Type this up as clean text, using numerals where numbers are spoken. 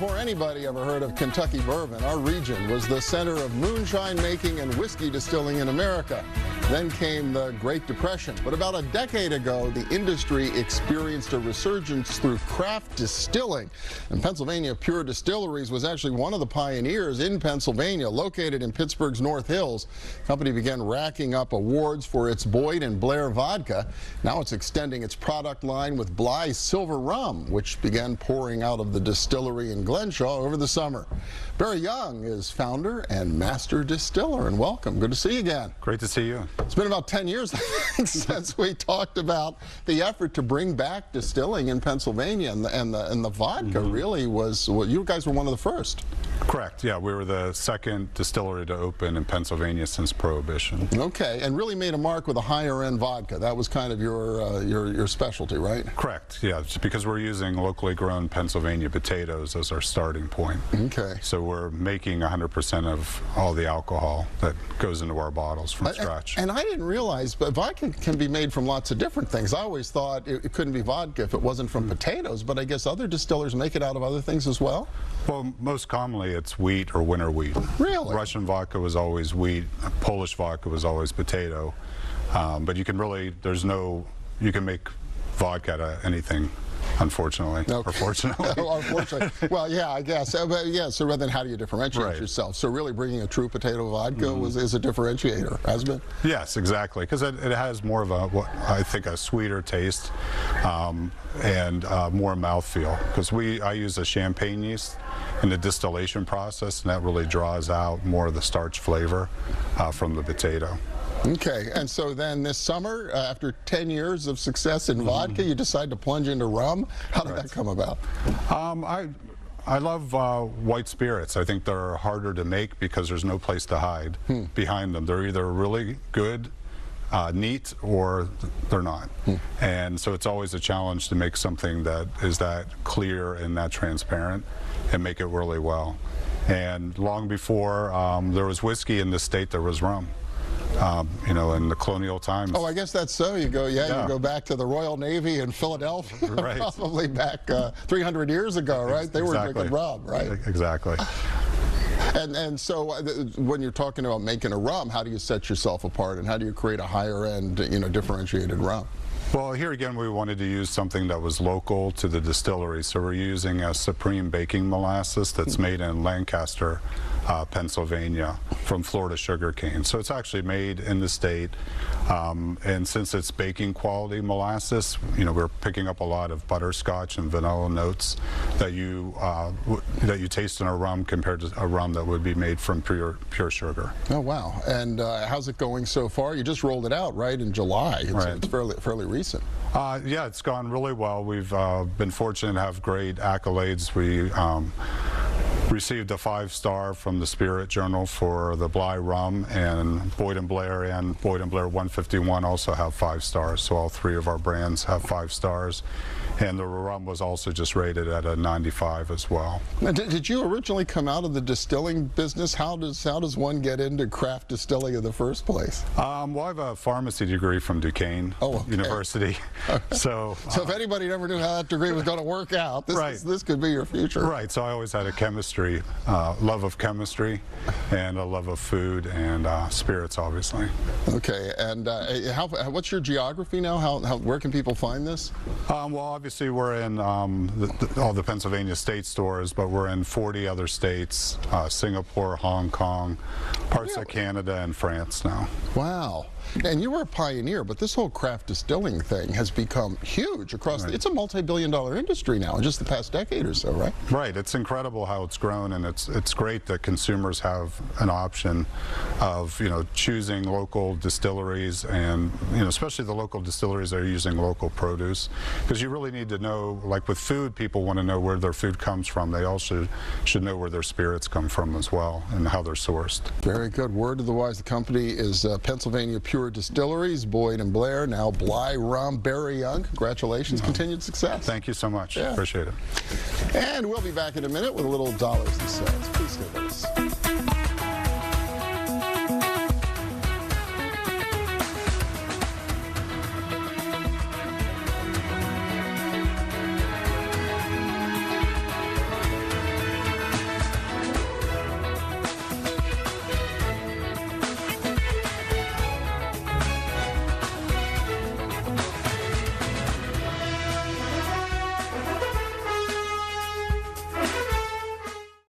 before anybody ever heard of Kentucky bourbon, our region was the center of moonshine making and whiskey distilling in America. Then came the Great Depression. But about a decade ago, the industry experienced a resurgence through craft distilling. And Pennsylvania Pure Distilleries was actually one of the pioneers in Pennsylvania, located in Pittsburgh's North Hills. The company began racking up awards for its Boyd and Blair vodka. Now it's extending its product line with Bly's Silver Rum, which began pouring out of the distillery in Glenshaw over the summer. Barry Young is founder and master distiller, and welcome. Good to see you again. Great to see you. It's been about 10 years, I think, since we talked about the effort to bring back distilling in Pennsylvania, and the vodka really was, well, you guys were one of the first. Correct, yeah, we were the second distillery to open in Pennsylvania since Prohibition. Okay, and really made a mark with a higher end vodka. That was kind of your specialty, right? Correct, yeah, it's because we're using locally grown Pennsylvania potatoes as our starting point. Okay. So we're making 100% of all the alcohol that goes into our bottles from scratch. And I didn't realize, but vodka can be made from lots of different things. I always thought it couldn't be vodka if it wasn't from potatoes, but I guess other distillers make it out of other things as well? Well, most commonly it's wheat or winter wheat. Really? Russian vodka was always wheat, Polish vodka was always potato. But you can really, you can make vodka out of anything. Unfortunately, okay. Or fortunately. Unfortunately. Well, yeah, I guess. But yeah, so then how do you differentiate yourself? So really bringing a true potato vodka is a differentiator, has been? Yes, exactly, because it has more of I think a sweeter taste and more mouthfeel. Because I use a champagne yeast in the distillation process, and that really draws out more of the starch flavor from the potato. Okay, and so then this summer, after 10 years of success in vodka, you decide to plunge into rum. How did that come about? I love white spirits. I think they're harder to make because there's no place to hide behind them. They're either really good, neat, or they're not. And so it's always a challenge to make something that is that clear and that transparent and make it really well. And long before there was whiskey in this state, there was rum. You know, in the colonial times. Oh, I guess that's so. You go, you go back to the Royal Navy in Philadelphia, probably back 300 years ago, right? They were drinking rum, right? Exactly. And so when you're talking about making a rum, how do you set yourself apart, and how do you create a higher end, differentiated rum? Well, here again, we wanted to use something that was local to the distillery, so we're using a Supreme baking molasses that's made in Lancaster, Pennsylvania, from Florida sugarcane. So it's actually made in the state, and since it's baking quality molasses, we're picking up a lot of butterscotch and vanilla notes that you taste in a rum compared to a rum that would be made from pure sugar. Oh wow! And how's it going so far? You just rolled it out, right, in July. It's fairly recent. Yeah, it's gone really well. We've been fortunate to have great accolades. We received a 5-star from the Spirit Journal for the Bly rum, and Boyd and Blair 151 also have 5 stars. So all 3 of our brands have 5 stars. And the rum was also just rated at a 95 as well. Now, did you originally come out of the distilling business? How does one get into craft distilling in the first place? Well, I have a pharmacy degree from Duquesne University. So if anybody never knew how that degree was going to work out, this could be your future. Right. So I always had a chemistry, love of chemistry, and a love of food and spirits, obviously. Okay. And what's your geography now? Where can people find this? Well, obviously we're in all the Pennsylvania state stores, but we're in 40 other states, Singapore, Hong Kong, parts of Canada, and France now. Wow. And you were a pioneer, but this whole craft distilling thing has become huge across it's a multi-billion-dollar industry now in just the past decade or so, right? Right. It's incredible how it's grown, and it's great that consumers have an option of, choosing local distilleries, and, especially the local distilleries that are using local produce, because you really need to know, like with food, people want to know where their food comes from. They also should know where their spirits come from as well and how they're sourced. Very good. Word of the wise, the company is Pennsylvania Pure Distilleries, Boyd and Blair, now Bly Rum. Barry Young, congratulations, continued success. Thank you so much. Appreciate it. And we'll be back in a minute with a little dollars and cents. Please stay with us.